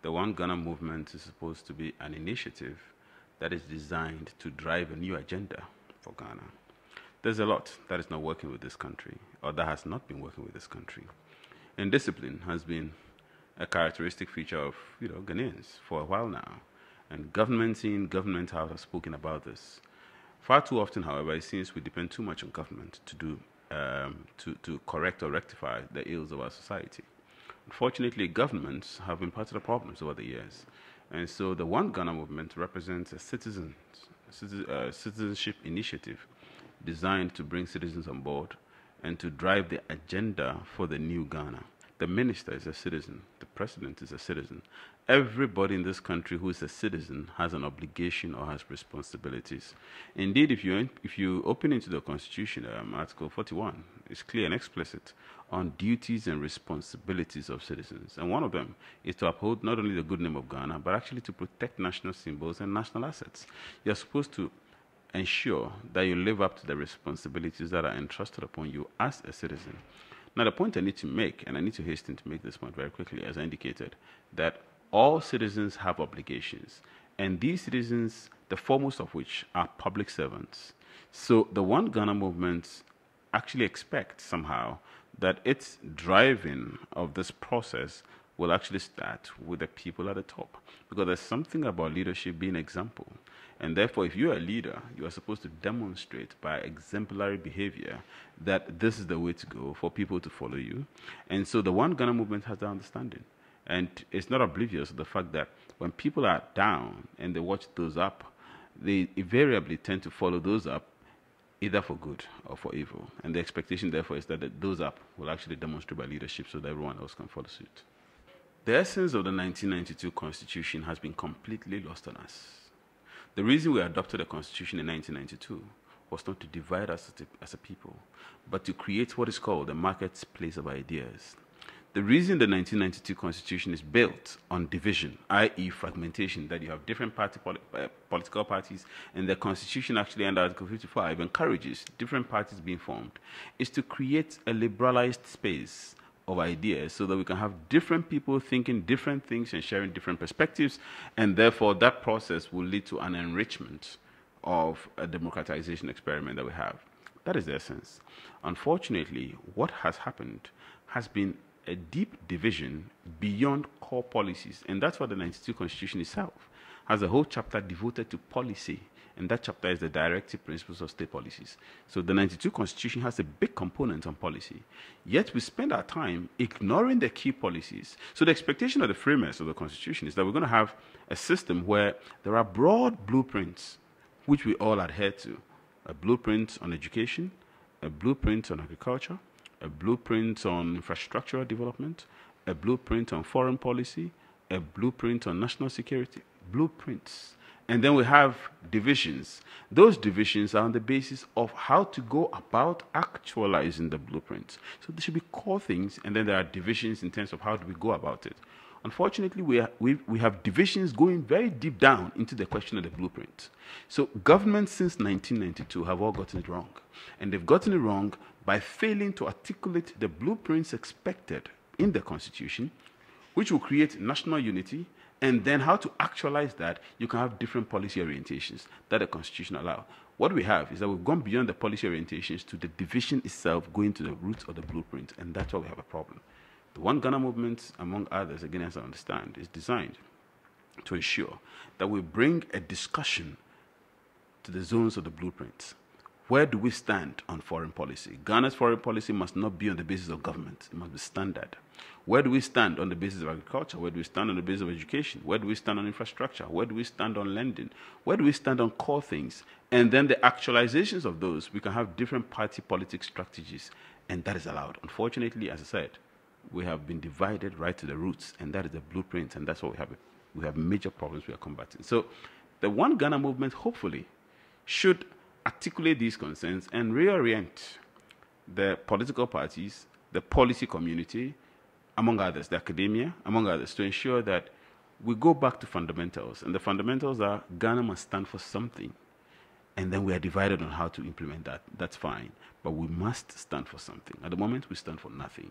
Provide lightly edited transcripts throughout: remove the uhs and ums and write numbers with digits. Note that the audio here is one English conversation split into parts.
The One Ghana Movement is supposed to be an initiative that is designed to drive a new agenda for Ghana. There's a lot that is not working with this country, or that has not been working with this country. And discipline has been a characteristic feature of Ghanaians for a while now. And governments in, government out have spoken about this. Far too often, however, it seems we depend too much on government to do to correct or rectify the ills of our society. Unfortunately, governments have been part of the problems over the years. And so the One Ghana Movement represents a citizenship initiative designed to bring citizens on board and to drive the agenda for the new Ghana. The minister is a citizen. The president is a citizen. Everybody in this country who is a citizen has an obligation or has responsibilities. Indeed, if you open into the Constitution, Article 41, it's clear and explicit on duties and responsibilities of citizens. And one of them is to uphold not only the good name of Ghana, but actually to protect national symbols and national assets. You're supposed to ensure that you live up to the responsibilities that are entrusted upon you as a citizen. Now, the point I need to make, and I need to hasten to make this point very quickly, as I indicated, that all citizens have obligations. And these citizens, the foremost of which are public servants. So the One Ghana Movement actually expects somehow that its driving of this process will actually start with the people at the top. Because there's something about leadership being example. And therefore, if you're a leader, you are supposed to demonstrate by exemplary behavior that this is the way to go for people to follow you. And so the One Ghana Movement has that understanding. And it's not oblivious of the fact that when people are down and they watch those up, they invariably tend to follow those up either for good or for evil. And the expectation, therefore, is that those up will actually demonstrate by leadership so that everyone else can follow suit. The essence of the 1992 Constitution has been completely lost on us. The reason we adopted the Constitution in 1992 was not to divide us as a people, but to create what is called the marketplace of ideas. The reason the 1992 Constitution is built on division, i.e. fragmentation, that you have different political parties, and the Constitution actually under Article 55 encourages different parties being formed, is to create a liberalized space of ideas so that we can have different people thinking different things and sharing different perspectives, and therefore that process will lead to an enrichment of a democratization experiment that we have. That is the essence. Unfortunately, what has happened has been a deep division beyond core policies, and that's what the 92 Constitution itself has a whole chapter devoted to policy, and that chapter is the directive principles of state policies. So the 92 Constitution has a big component on policy, yet we spend our time ignoring the key policies. So the expectation of the framers of the Constitution is that we're going to have a system where there are broad blueprints which we all adhere to. A blueprint on education, a blueprint on agriculture, a blueprint on infrastructural development, a blueprint on foreign policy, a blueprint on national security, blueprints. And then we have divisions. Those divisions are on the basis of how to go about actualizing the blueprints. So there should be core things, and then there are divisions in terms of how do we go about it. Unfortunately, we have divisions going very deep down into the question of the blueprint. So governments since 1992 have all gotten it wrong. And they've gotten it wrong by failing to articulate the blueprints expected in the Constitution, which will create national unity, and then how to actualize that. You can have different policy orientations that the Constitution allows. What we have is that we've gone beyond the policy orientations to the division itself, going to the roots of the blueprint, and that's why we have a problem. The One Ghana Movement, among others, again, as I understand, is designed to ensure that we bring a discussion to the zones of the blueprint. Where do we stand on foreign policy? Ghana's foreign policy must not be on the basis of government. It must be standard. Where do we stand on the basis of agriculture? Where do we stand on the basis of education? Where do we stand on infrastructure? Where do we stand on lending? Where do we stand on core things? And then the actualizations of those, we can have different party politics strategies, and that is allowed. Unfortunately, as I said, we have been divided right to the roots, and that is the blueprint, and that's what we have. We have major problems we are combating. So the One Ghana Movement, hopefully, should articulate these concerns and reorient the political parties, the policy community, among others, the academia, among others, to ensure that we go back to fundamentals. And the fundamentals are Ghana must stand for something. And then we are divided on how to implement that. That's fine. But we must stand for something. At the moment, we stand for nothing.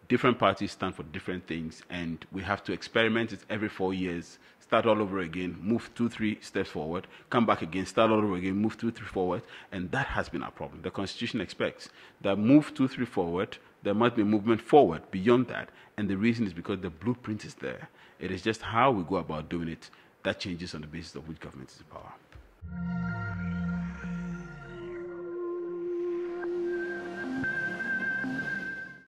different parties stand for different things, and we have to experiment it every 4 years, start all over again, move 2-3 steps forward, come back again, start all over again, move 2-3 forward, and that has been our problem. The Constitution expects that move 2-3 forward, there must be movement forward beyond that, and the reason is because the blueprint is there. It is just how we go about doing it that changes on the basis of which government is in power.